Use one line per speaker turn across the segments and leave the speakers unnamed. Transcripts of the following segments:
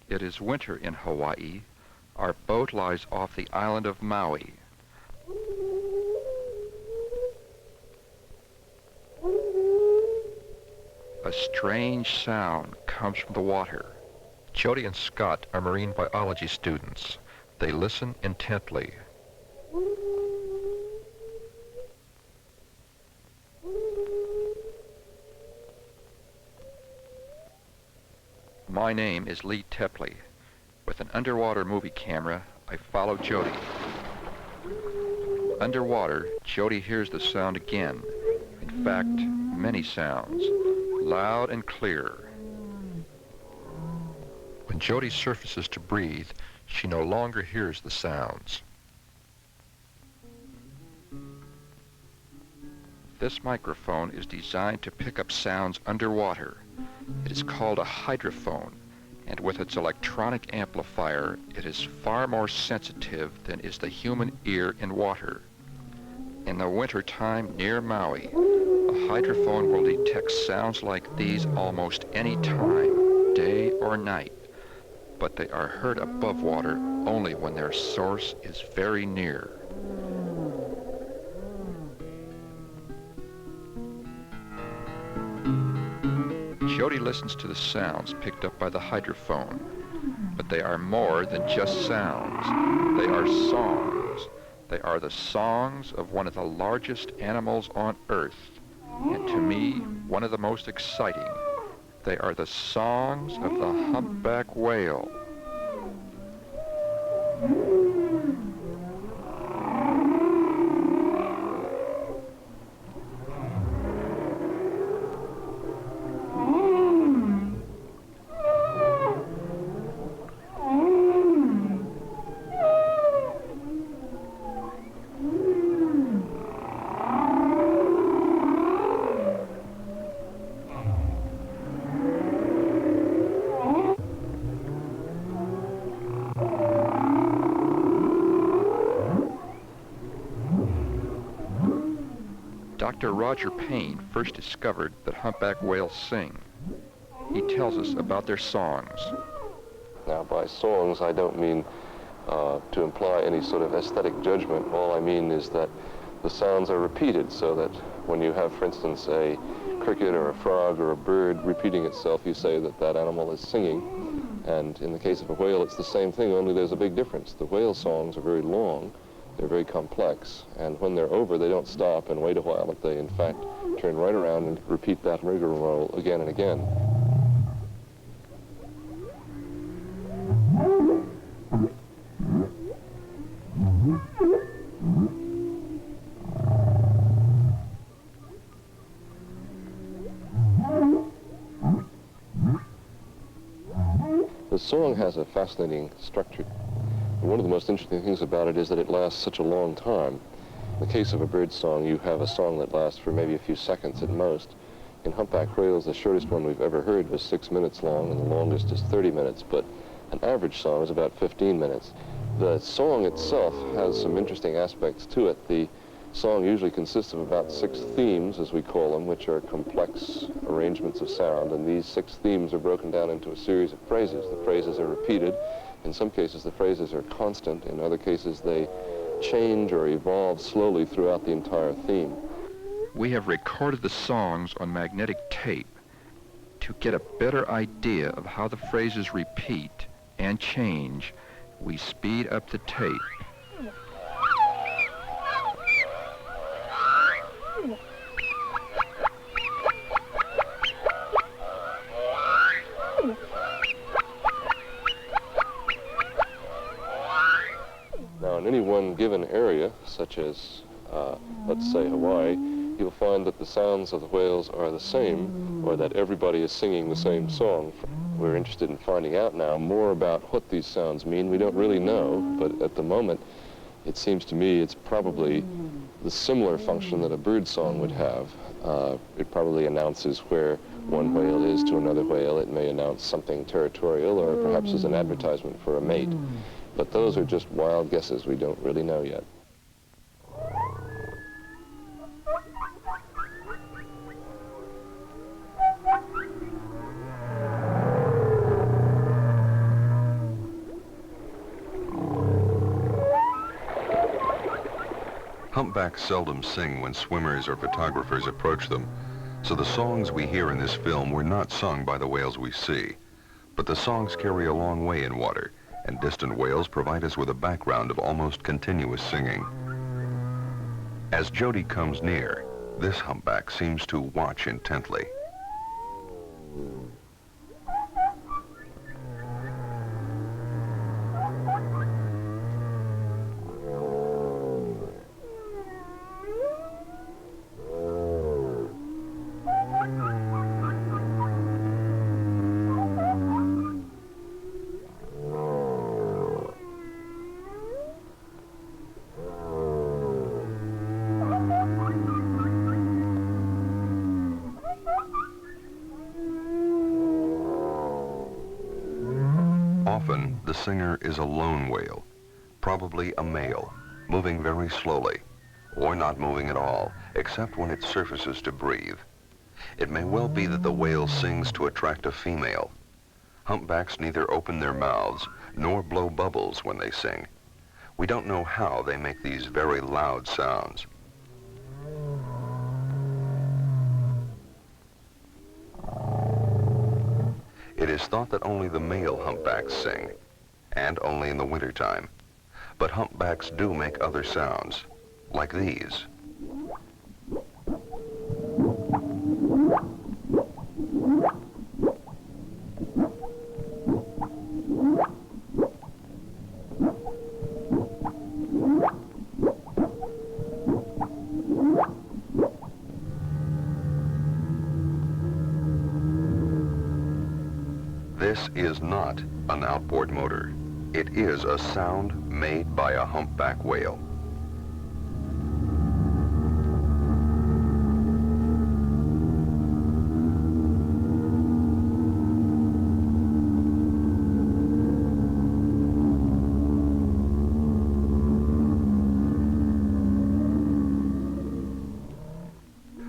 It is winter in Hawaii. Our boat lies off the island of Maui. A strange sound comes from the water. Jody and Scott are marine biology students. They listen intently. My name is Lee Tepley. With an underwater movie camera, I follow Jody. Underwater, Jody hears the sound again. In fact, many sounds, loud and clear. When Jody surfaces to breathe, she no longer hears the sounds. This microphone is designed to pick up sounds underwater. It is called a hydrophone, and with its electronic amplifier, it is far more sensitive than is the human ear in water. In the wintertime near Maui, a hydrophone will detect sounds like these almost any time, day or night, but they are heard above water only when their source is very near. Jody listens to the sounds picked up by the hydrophone, but they are more than just sounds. They are songs. They are the songs of one of the largest animals on Earth, and to me, one of the most exciting. They are the songs of the humpback whale. Dr. Roger Payne first discovered that humpback whales sing. He tells us about their songs.
Now, by songs, I don't mean to imply any sort of aesthetic judgment. All I mean is that the sounds are repeated, so that when you have, for instance, a cricket or a frog or a bird repeating itself, you say that that animal is singing. And in the case of a whale, it's the same thing, only there's a big difference. The whale songs are very long. They're very complex, and when they're over, they don't stop and wait a while, but they, in fact, turn right around and repeat that rigmarole again and again. The song has a fascinating structure. One of the most interesting things about it is that it lasts such a long time. In the case of a bird song, you have a song that lasts for maybe a few seconds at most. In humpback whales, the shortest one we've ever heard was 6 minutes long, and the longest is 30 minutes, but an average song is about 15 minutes. The song itself has some interesting aspects to it. The song usually consists of about 6 themes, as we call them, which are complex arrangements of sound, and these 6 themes are broken down into a series of phrases. The phrases are repeated. In some cases, the phrases are constant. In other cases, they change or evolve slowly throughout the entire theme.
We have recorded the songs on magnetic tape. To get a better idea of how the phrases repeat and change, we speed up the tape.
Now, in any one given area, such as, let's say, Hawaii, you'll find that the sounds of the whales are the same, or that everybody is singing the same song. We're interested in finding out now more about what these sounds mean. We don't really know, but at the moment, it seems to me it's probably the similar function that a bird song would have. It probably announces where one whale is to another whale. It may announce something territorial, or perhaps as an advertisement for a mate. But those are just wild guesses. We don't really know yet.
Humpbacks seldom sing when swimmers or photographers approach them, so the songs we hear in this film were not sung by the whales we see. But the songs carry a long way in water, and distant whales provide us with a background of almost continuous singing. As Jody comes near, this humpback seems to watch intently. Often, the singer is a lone whale, probably a male, moving very slowly, or not moving at all, except when it surfaces to breathe. It may well be that the whale sings to attract a female. Humpbacks neither open their mouths nor blow bubbles when they sing. We don't know how they make these very loud sounds. It is thought that only the male humpbacks sing, and only in the wintertime. But humpbacks do make other sounds, like these. This is not an outboard motor. It is a sound made by a humpback whale.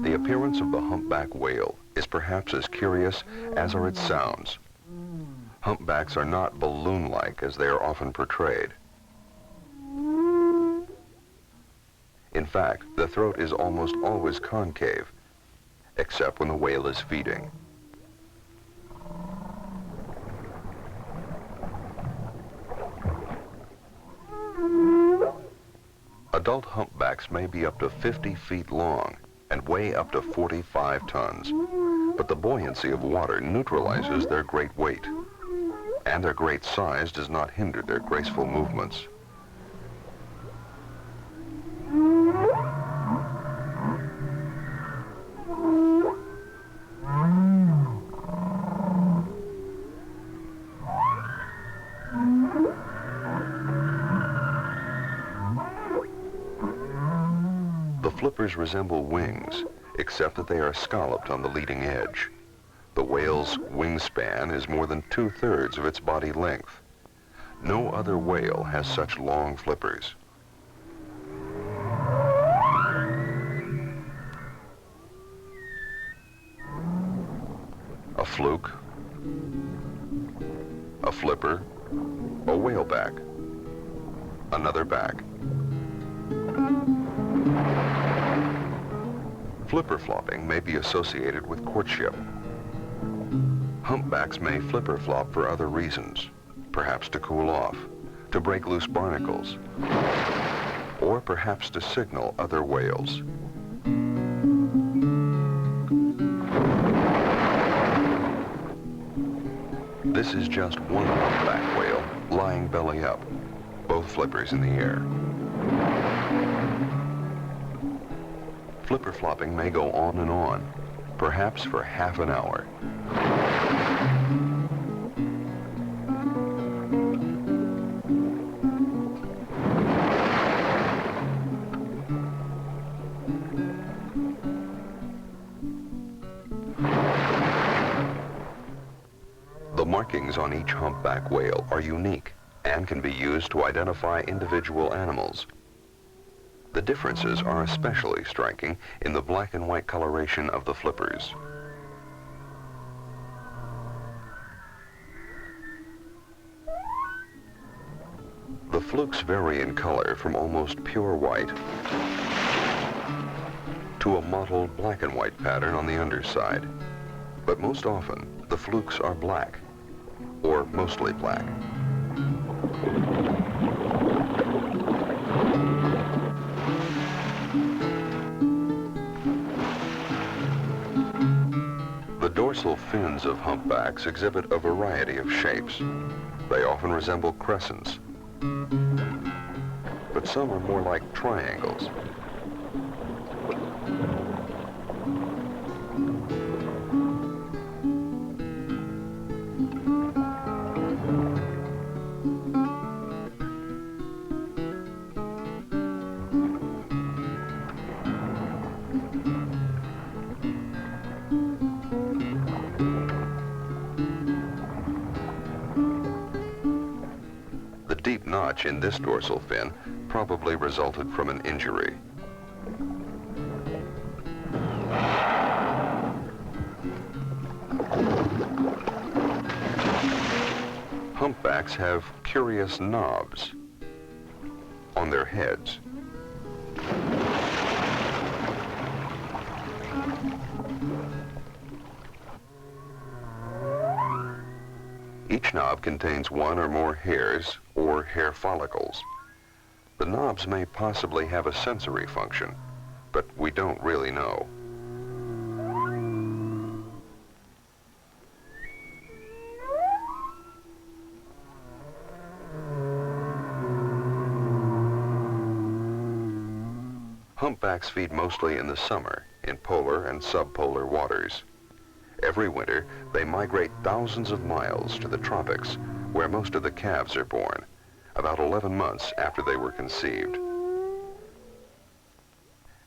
The appearance of the humpback whale is perhaps as curious as are its sounds. Humpbacks are not balloon-like as they are often portrayed. In fact, the throat is almost always concave, except when the whale is feeding. Adult humpbacks may be up to 50 feet long and weigh up to 45 tons, but the buoyancy of water neutralizes their great weight, and their great size does not hinder their graceful movements. The flippers resemble wings, except that they are scalloped on the leading edge. The whale's wingspan is more than 2/3 of its body length. No other whale has such long flippers. A fluke, a flipper, a whaleback, another back. Flipper flopping may be associated with courtship. Humpbacks may flipper flop for other reasons, perhaps to cool off, to break loose barnacles, or perhaps to signal other whales. This is just one humpback whale lying belly up, both flippers in the air. Flipper flopping may go on and on, perhaps for half an hour. The markings on each humpback whale are unique and can be used to identify individual animals. The differences are especially striking in the black and white coloration of the flippers. The flukes vary in color from almost pure white to a mottled black and white pattern on the underside. But most often, the flukes are black, or mostly black. The dorsal fins of humpbacks exhibit a variety of shapes. They often resemble crescents, but some are more like triangles. The deep notch in this dorsal fin probably resulted from an injury. Humpbacks have curious knobs on their heads. Each knob contains one or more hairs or hair follicles. The knobs may possibly have a sensory function, but we don't really know. Humpbacks feed mostly in the summer in polar and subpolar waters. Every winter, they migrate thousands of miles to the tropics, where most of the calves are born, about 11 months after they were conceived.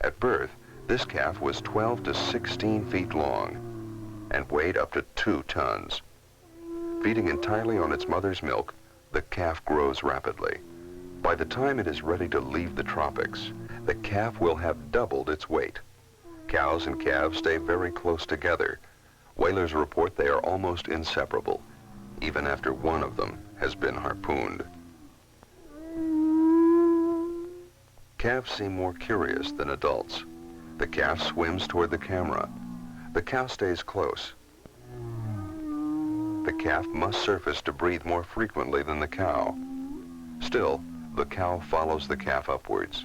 At birth, this calf was 12 to 16 feet long and weighed up to 2 tons. Feeding entirely on its mother's milk, the calf grows rapidly. By the time it is ready to leave the tropics, the calf will have doubled its weight. Cows and calves stay very close together. Whalers report they are almost inseparable, even after one of them has been harpooned. Calves seem more curious than adults. The calf swims toward the camera. The cow stays close. The calf must surface to breathe more frequently than the cow. Still, the cow follows the calf upwards.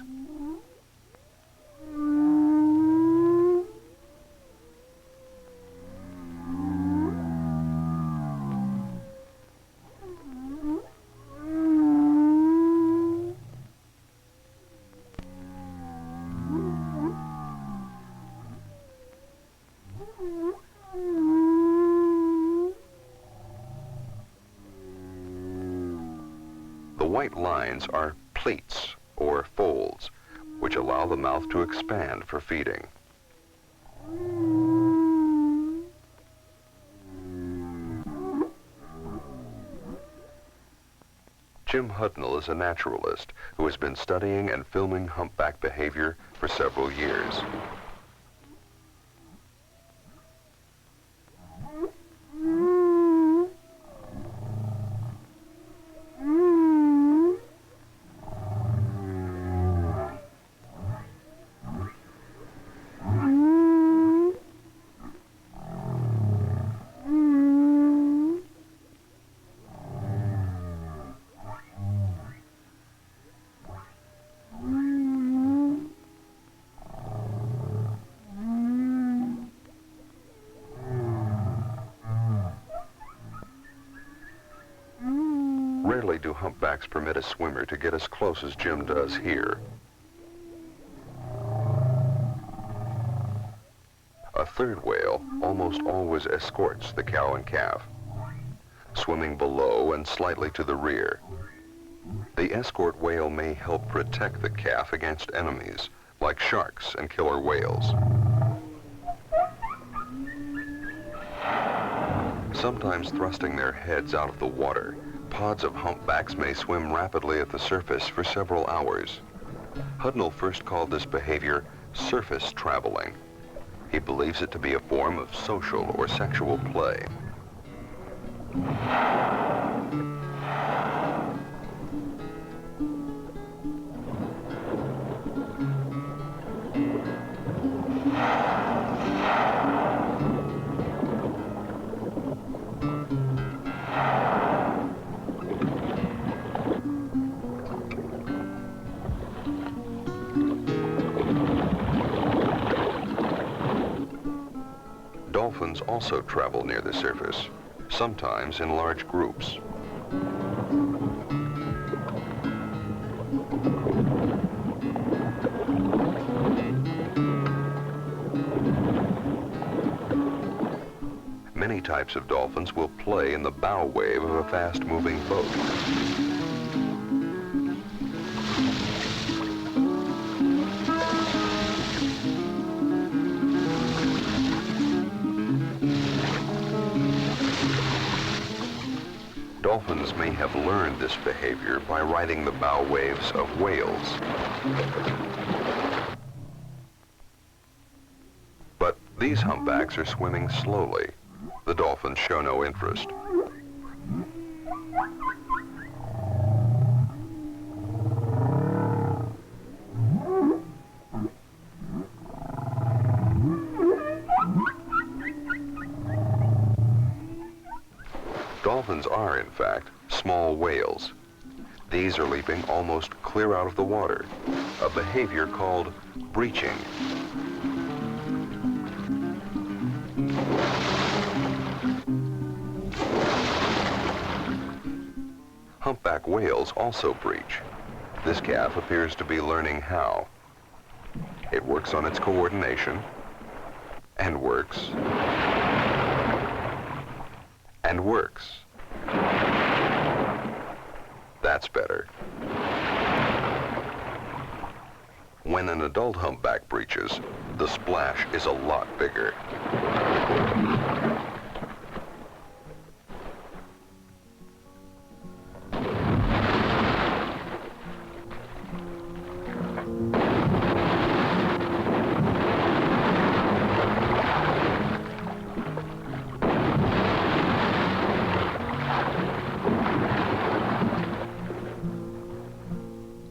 The white lines are pleats, or folds, which allow the mouth to expand for feeding. Jim Hudnall is a naturalist who has been studying and filming humpback behavior for several years. Rarely do humpbacks permit a swimmer to get as close as Jim does here. A third whale almost always escorts the cow and calf, swimming below and slightly to the rear. The escort whale may help protect the calf against enemies, like sharks and killer whales. Sometimes thrusting their heads out of the water, pods of humpbacks may swim rapidly at the surface for several hours. Hudnall first called this behavior surface traveling. He believes it to be a form of social or sexual play. also travel near the surface, sometimes in large groups. Many types of dolphins will play in the bow wave of a fast-moving boat. Dolphins may have learned this behavior by riding the bow waves of whales. But these humpbacks are swimming slowly. The dolphins show no interest. Dolphins are, in fact, small whales. These are leaping almost clear out of the water, a behavior called breaching. Humpback whales also breach. This calf appears to be learning how. It works on its coordination, and works, and works. That's better. When an adult humpback breaches, the splash is a lot bigger.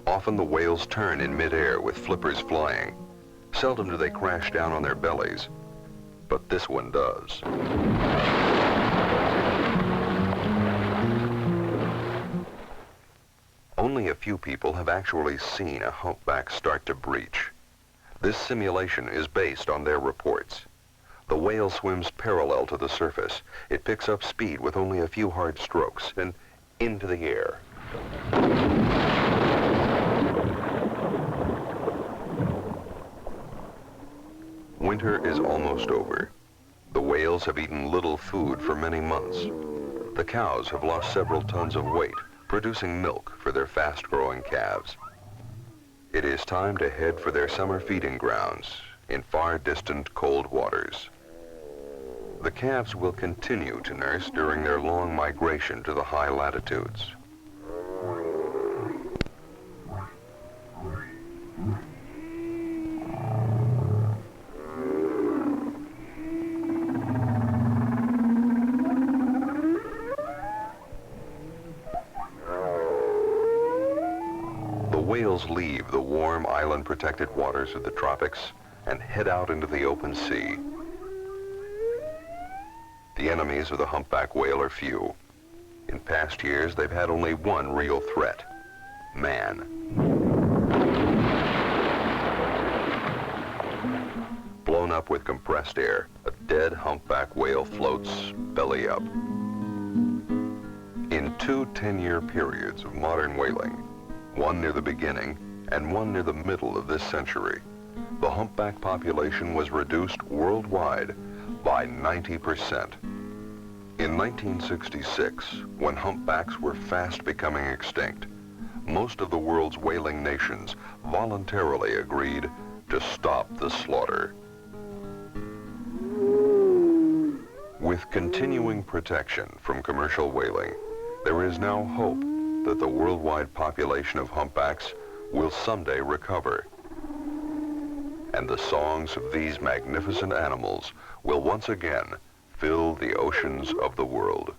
Often the whales turn in midair with flippers flying. Seldom do they crash down on their bellies, but this one does. Only a few people have actually seen a humpback start to breach. This simulation is based on their reports. The whale swims parallel to the surface. It picks up speed with only a few hard strokes and into the air. Winter is almost over. The whales have eaten little food for many months. The cows have lost several tons of weight, producing milk for their fast-growing calves. It is time to head for their summer feeding grounds in far distant cold waters. The calves will continue to nurse during their long migration to the high latitudes. Whales leave the warm island-protected waters of the tropics and head out into the open sea. The enemies of the humpback whale are few. In past years, they've had only one real threat: man. Blown up with compressed air, a dead humpback whale floats belly up. In two 10-year periods of modern whaling, one near the beginning and one near the middle of this century, the humpback population was reduced worldwide by 90%. In 1966, when humpbacks were fast becoming extinct, most of the world's whaling nations voluntarily agreed to stop the slaughter. With continuing protection from commercial whaling, there is now hope that the worldwide population of humpbacks will someday recover. And the songs of these magnificent animals will once again fill the oceans of the world.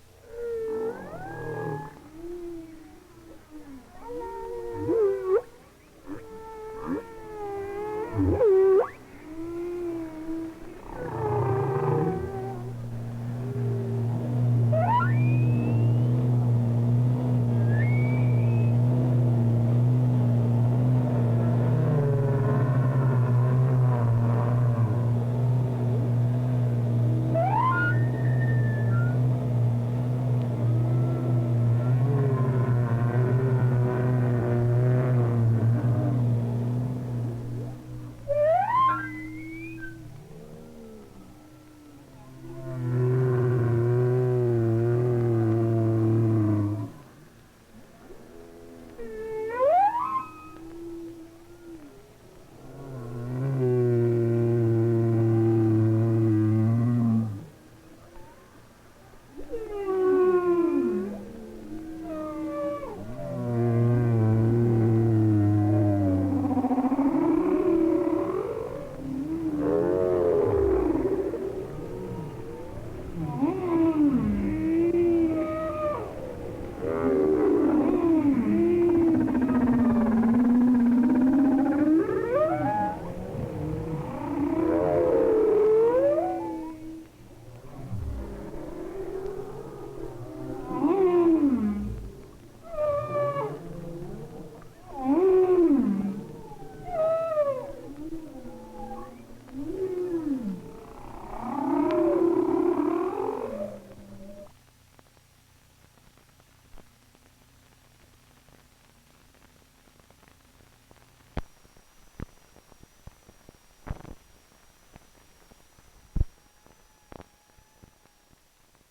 Mm-hmm.